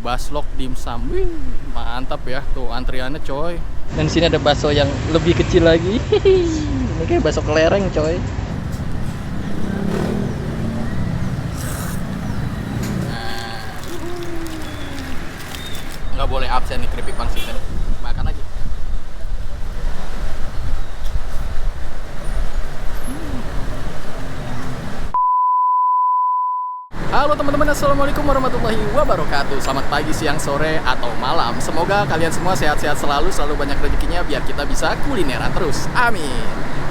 Baslok dimsum. Wih, mantap ya. Tuh antriannya coy. Dan di sini ada bakso yang lebih kecil lagi. Ini kayak bakso kelereng coy. Nggak boleh absen nih keripik pangsitnya. Makan lagi. Halo teman-teman, assalamualaikum warahmatullahi wabarakatuh. Selamat pagi, siang, sore, atau malam. Semoga kalian semua sehat-sehat selalu banyak rezekinya biar kita bisa kulineran terus. Amin.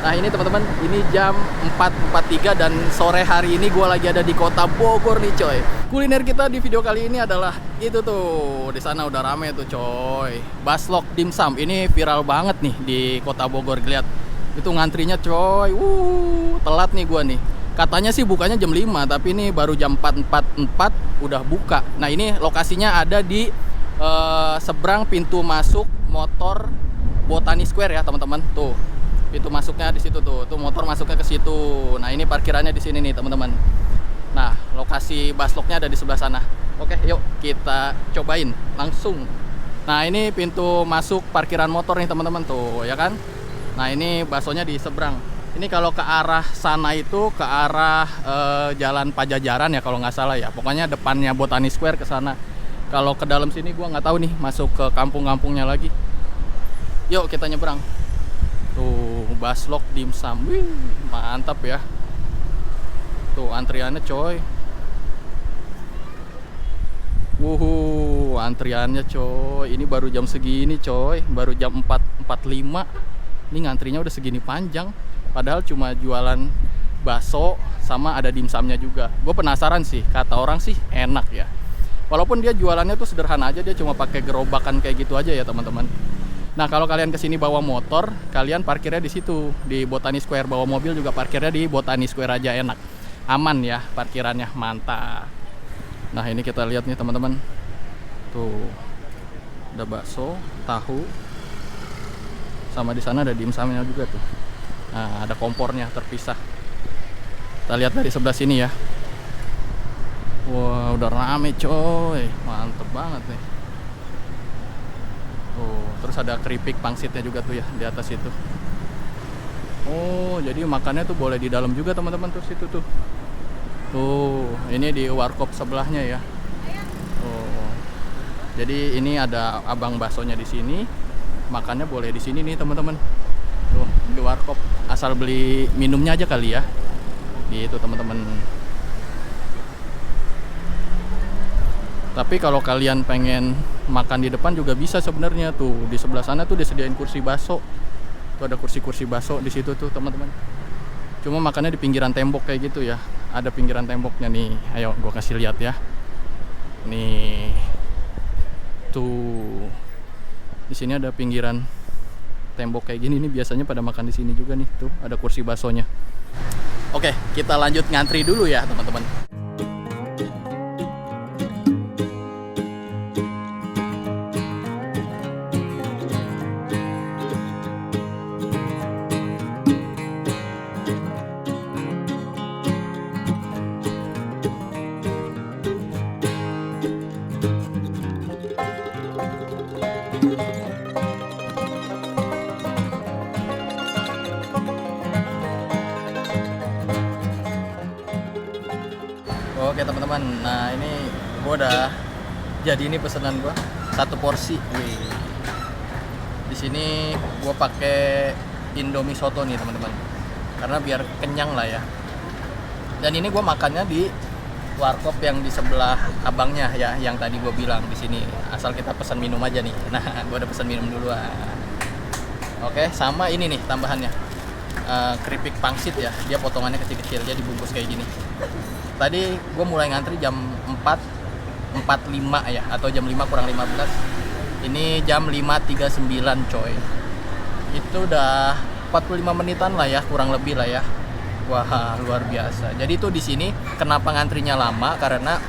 Nah ini teman-teman, ini jam 4.43 dan sore hari ini gue lagi ada di kota Bogor nih coy. Kuliner kita di video kali ini adalah itu tuh, di sana udah rame tuh coy. Baslok dimsum, ini viral banget nih di kota Bogor. Lihat, itu ngantrinya coy. Telat nih gue nih. Katanya sih bukanya jam 5, tapi ini baru jam 4.44 udah buka. Nah ini lokasinya ada di seberang pintu masuk motor Botani Square ya teman-teman. Tuh pintu masuknya di situ tuh motor masuknya ke situ. Nah ini parkirannya di sini nih teman-teman. Nah lokasi basloknya ada di sebelah sana. Oke yuk kita cobain langsung. Nah ini pintu masuk parkiran motor nih teman-teman tuh ya kan. Nah ini baksonya di seberang. Ini kalau ke arah sana itu ke arah Jalan Pajajaran ya kalau nggak salah ya. Pokoknya depannya Botani Square ke sana. Kalau ke dalam sini gua nggak tahu nih, masuk ke kampung-kampungnya lagi. Yuk kita nyebrang. Tuh baslok dimsum. Wih, mantap ya. Tuh antriannya coy. Antriannya coy. Ini baru jam segini coy. Baru jam 4.45. Ini ngantrinya udah segini panjang. Padahal cuma jualan bakso sama ada dimsumnya juga. Gue penasaran sih, kata orang sih enak ya. Walaupun dia jualannya tuh sederhana aja, dia cuma pakai gerobakan kayak gitu aja ya teman-teman. Nah kalau kalian kesini bawa motor, kalian parkirnya di situ di Botani Square. Bawa mobil juga parkirnya di Botani Square aja, enak, aman ya parkirannya, mantap. Nah ini kita lihat nih teman-teman, tuh ada bakso, tahu, sama di sana ada dimsumnya juga tuh. Nah, ada kompornya terpisah. Kita lihat dari sebelah sini ya. Wah, udah rame coy. Mantep banget nih. Oh, terus ada keripik pangsitnya juga tuh ya di atas itu. Oh, jadi makannya tuh boleh di dalam juga teman-teman tuh situ tuh. Tuh, ini di warkop sebelahnya ya. Oh. Jadi ini ada abang baksonya di sini. Makannya boleh di sini nih teman-teman. Tuh, di warkop. Asal beli minumnya aja kali ya. Gitu teman-teman. Tapi kalau kalian pengen makan di depan juga bisa sebenarnya tuh. Di sebelah sana tuh disediain kursi bakso. Tuh ada kursi-kursi bakso di situ tuh teman-teman. Cuma makannya di pinggiran tembok kayak gitu ya. Ada pinggiran temboknya nih. Ayo gua kasih lihat ya. Nih. Tuh. Di sini ada pinggiran tembok kayak gini nih, biasanya pada makan di sini juga nih. Tuh ada kursi baksonya. Oke, kita lanjut ngantri dulu ya teman-teman. Oke teman-teman, nah ini gue udah jadi ini pesanan gue satu porsi. Wih. Di sini gue pakai Indomie soto nih teman-teman, karena biar kenyang lah ya. Dan ini gue makannya di warkop yang di sebelah abangnya ya, yang tadi gue bilang di sini. Asal kita pesan minum aja nih. Nah, gue udah pesan minum duluan. Oke, sama ini nih tambahannya. Keripik pangsit ya, dia potongannya kecil-kecil, dia dibungkus kayak gini. Tadi gue mulai ngantri jam 4.45 ya, atau jam 5 kurang 15. Ini jam 5.39 coy. Itu udah 45 menitan lah ya, kurang lebih lah ya. Wah, luar biasa. Jadi tuh di sini kenapa ngantrinya lama, karena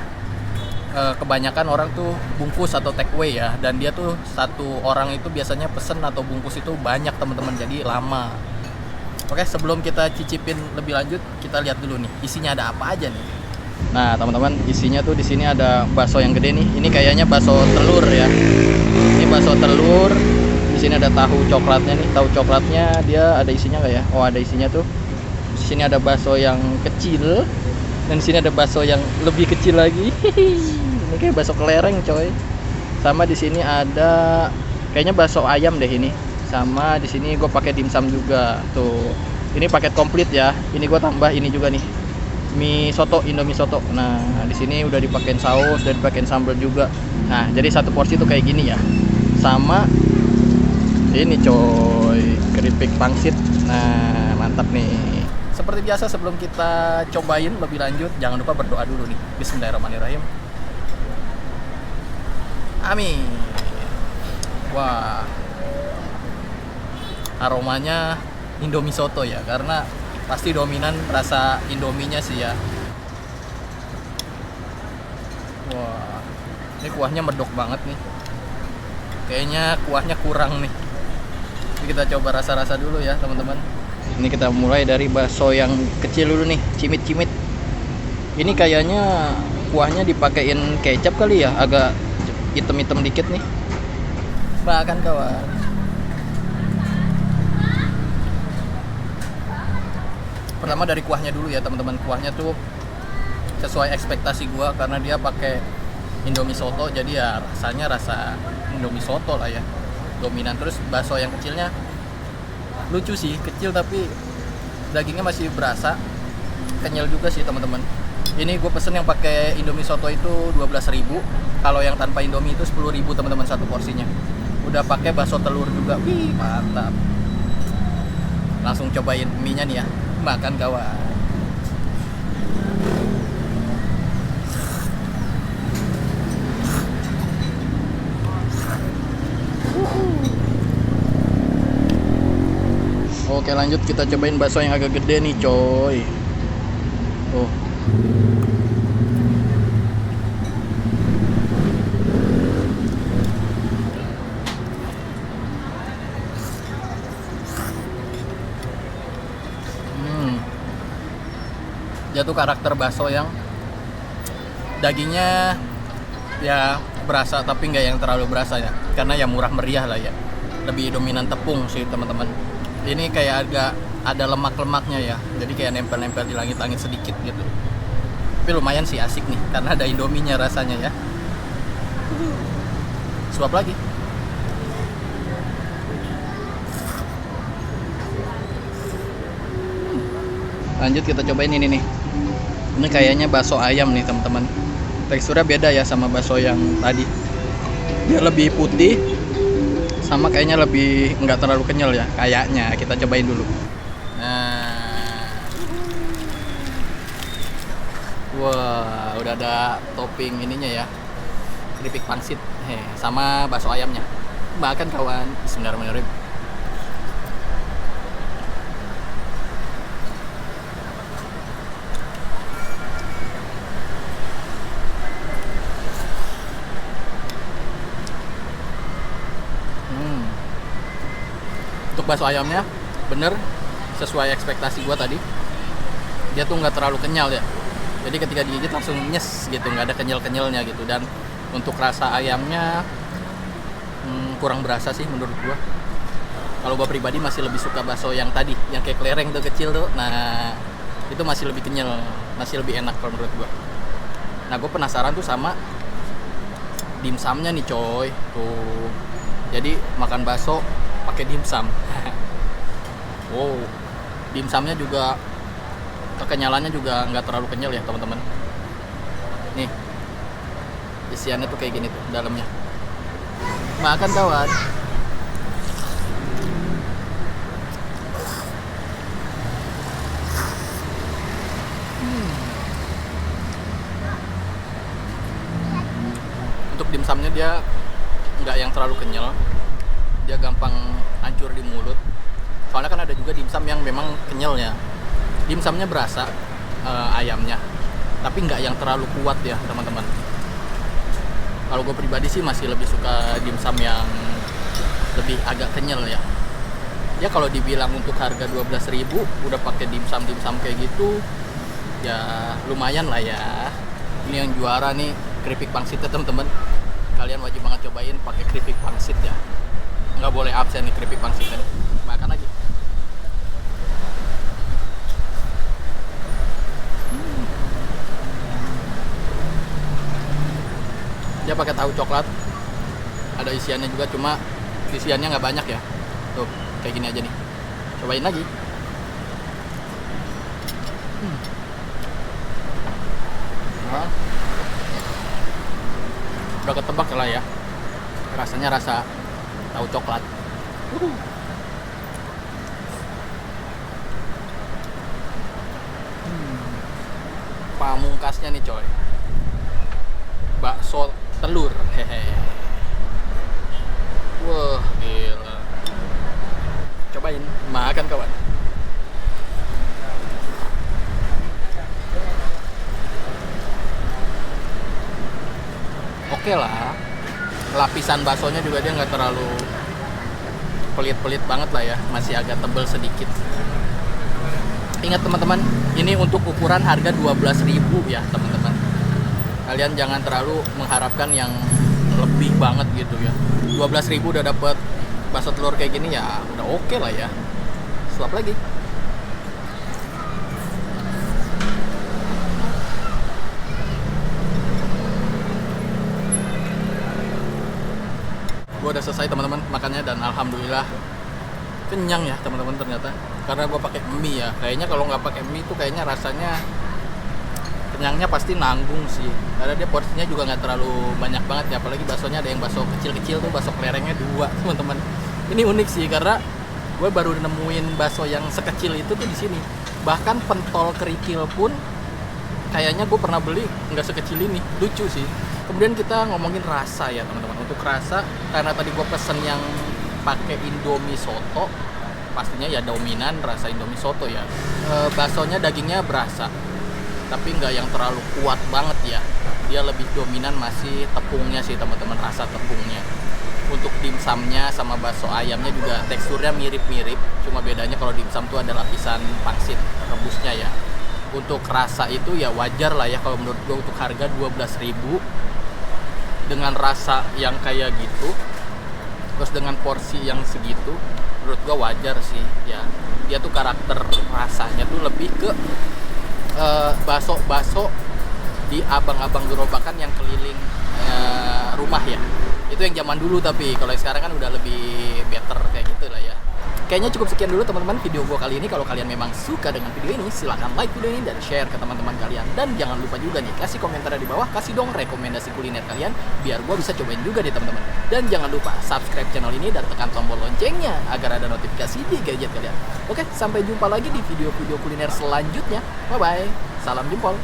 kebanyakan orang tuh bungkus atau take away ya, dan dia tuh satu orang itu biasanya pesen atau bungkus itu banyak teman-teman, jadi lama. Oke, sebelum kita cicipin lebih lanjut, kita lihat dulu nih isinya ada apa aja nih. Nah, teman-teman, isinya tuh di sini ada bakso yang gede nih. Ini kayaknya bakso telur ya. Ini bakso telur. Di sini ada tahu coklatnya nih. Tahu coklatnya dia ada isinya nggak ya? Oh, ada isinya tuh. Di sini ada bakso yang kecil. Dan di sini ada bakso yang lebih kecil lagi. Ini kayak bakso kelereng, coy. Sama di sini ada kayaknya bakso ayam deh ini. Sama di sini gue pakai dimsum juga. Tuh. Ini paket komplit ya. Ini gue tambah ini juga nih. Mie soto, Indomie soto. Nah, di sini udah dipakein saus, udah dipakein sambal juga. Nah, jadi satu porsi tuh kayak gini ya. Sama ini coy, keripik pangsit. Nah, mantap nih. Seperti biasa sebelum kita cobain lebih lanjut, jangan lupa berdoa dulu nih. Bismillahirrahmanirrahim. Amin. Wah. Aromanya Indomie soto ya, karena pasti dominan rasa Indominya sih ya. Wah, ini kuahnya medok banget nih. Kayaknya kuahnya kurang nih. Jadi kita coba rasa-rasa dulu ya teman-teman. Ini kita mulai dari bakso yang kecil dulu nih, cimit-cimit. Ini kayaknya kuahnya dipakein kecap kali ya, agak hitam-hitam dikit nih. Makan kawan. Pertama dari kuahnya dulu ya teman-teman. Kuahnya tuh sesuai ekspektasi gua karena dia pakai Indomie soto, jadi ya rasanya rasa Indomie soto lah ya, dominan. Terus bakso yang kecilnya lucu sih, kecil tapi dagingnya masih berasa, kenyal juga sih teman-teman. Ini gue pesen yang pakai Indomie soto itu 12.000, kalau yang tanpa Indomie itu 10.000 teman-teman satu porsinya. Udah pakai bakso telur juga, wih mantap. Langsung cobain mie-nya nih ya. Makan kawan. Oke lanjut, kita cobain bakso yang agak gede nih coy. Tuh. Dia tuh karakter bakso yang dagingnya ya berasa tapi nggak yang terlalu berasa ya, karena ya murah meriah lah ya, lebih dominan tepung sih teman-teman. Ini kayak agak ada lemak-lemaknya ya, jadi kayak nempel-nempel di langit-langit sedikit gitu. Tapi lumayan sih, asik nih karena ada Indominya rasanya ya. Suap lagi. Lanjut kita cobain ini nih. Ini kayaknya bakso ayam nih teman-teman. Teksturnya beda ya sama bakso yang tadi. Dia lebih putih, sama kayaknya lebih nggak terlalu kenyal ya. Kayaknya kita cobain dulu. Nah, wah udah ada topping ininya ya, keripik pangsit, sama bakso ayamnya. Makan kawan. Bismillahirrahmanirrahim. Untuk bakso ayamnya bener sesuai ekspektasi gua tadi. Dia tuh nggak terlalu kenyal ya, jadi ketika digigit langsung nyes gitu, nggak ada kenyal-kenyalnya gitu. Dan untuk rasa ayamnya kurang berasa sih menurut gua. Kalau gua pribadi masih lebih suka bakso yang tadi, yang kayak kelereng tuh kecil tuh. Nah itu masih lebih kenyal, masih lebih enak kalau menurut gua. Nah gue penasaran tuh sama dimsumnya nih coy. Tuh, jadi makan bakso pakai dimsum. Wow, dimsumnya juga kekenyalannya juga nggak terlalu kenyal ya teman-teman. Nih isiannya tuh kayak gini tuh dalamnya. Makan kawan. Untuk dimsumnya dia nggak yang terlalu kenyal, dia gampang hancur di mulut. Soalnya kan ada juga dimsum yang memang kenyalnya. Dimsumnya berasa ayamnya, tapi nggak yang terlalu kuat ya teman-teman. Kalau gue pribadi sih masih lebih suka dimsum yang lebih agak kenyal ya. Ya kalau dibilang untuk harga 12.000 udah pakai dimsum kayak gitu, ya lumayan lah ya. Ini yang juara nih keripik pangsit ya teman-teman. Kalian wajib banget cobain pakai keripik pangsit ya. Nggak boleh absen nih keripik pangsitnya. Makan lagi. Dia pakai tahu coklat. Ada isiannya juga, cuma isiannya nggak banyak ya. Tuh, kayak gini aja nih. Cobain lagi. Nah, udah ketebak lah ya. Rasanya rasa tahu coklat. Pamungkasnya nih coy, bakso telur. Hehe. Wah, gila. Cobain, makan kawan. Oke lah. Lapisan baksonya juga dia nggak terlalu pelit-pelit banget lah ya, masih agak tebel sedikit. Ingat teman-teman, ini untuk ukuran harga 12.000 ya teman-teman. Kalian jangan terlalu mengharapkan yang lebih banget gitu ya. 12.000 udah dapet bakso telur kayak gini ya, udah oke lah ya. Suap lagi. Gue udah selesai teman-teman makannya, dan alhamdulillah kenyang ya teman-teman ternyata. Karena gue pakai mie ya. Kayaknya kalau nggak pakai mie tuh kayaknya rasanya kenyangnya pasti nanggung sih. Karena dia porsinya juga nggak terlalu banyak banget ya. Apalagi baksonya ada yang bakso kecil-kecil tuh, bakso kelerengnya 2 teman-teman. Ini unik sih karena gue baru nemuin bakso yang sekecil itu tuh di sini. Bahkan pentol kerikil pun kayaknya gue pernah beli nggak sekecil ini. Lucu sih. Kemudian kita ngomongin rasa ya teman-teman. Untuk rasa, karena tadi gue pesen yang pakai Indomie soto, pastinya ya dominan rasa Indomie soto ya. Baksonya dagingnya berasa, tapi nggak yang terlalu kuat banget ya. Dia lebih dominan masih tepungnya sih teman-teman, rasa tepungnya. Untuk dimsumnya sama bakso ayamnya juga teksturnya mirip-mirip, cuma bedanya kalau dimsum tuh ada lapisan pangsit rebusnya ya. Untuk rasa itu ya wajar lah ya kalau menurut gue. Untuk harga 12.000 dengan rasa yang kayak gitu, terus dengan porsi yang segitu, menurut gue wajar sih ya. Dia tuh karakter rasanya tuh lebih ke bakso di abang-abang gerobakan yang keliling rumah ya. Itu yang zaman dulu, tapi kalau sekarang kan udah lebih better kayak gitu lah ya. Kayaknya cukup sekian dulu teman-teman video gue kali ini. Kalau kalian memang suka dengan video ini, silahkan like video ini dan share ke teman-teman kalian. Dan jangan lupa juga nih, kasih komentar di bawah, kasih dong rekomendasi kuliner kalian, biar gue bisa cobain juga nih teman-teman. Dan jangan lupa subscribe channel ini dan tekan tombol loncengnya agar ada notifikasi di gadget kalian. Oke, sampai jumpa lagi di video-video kuliner selanjutnya. Bye-bye, salam jempol.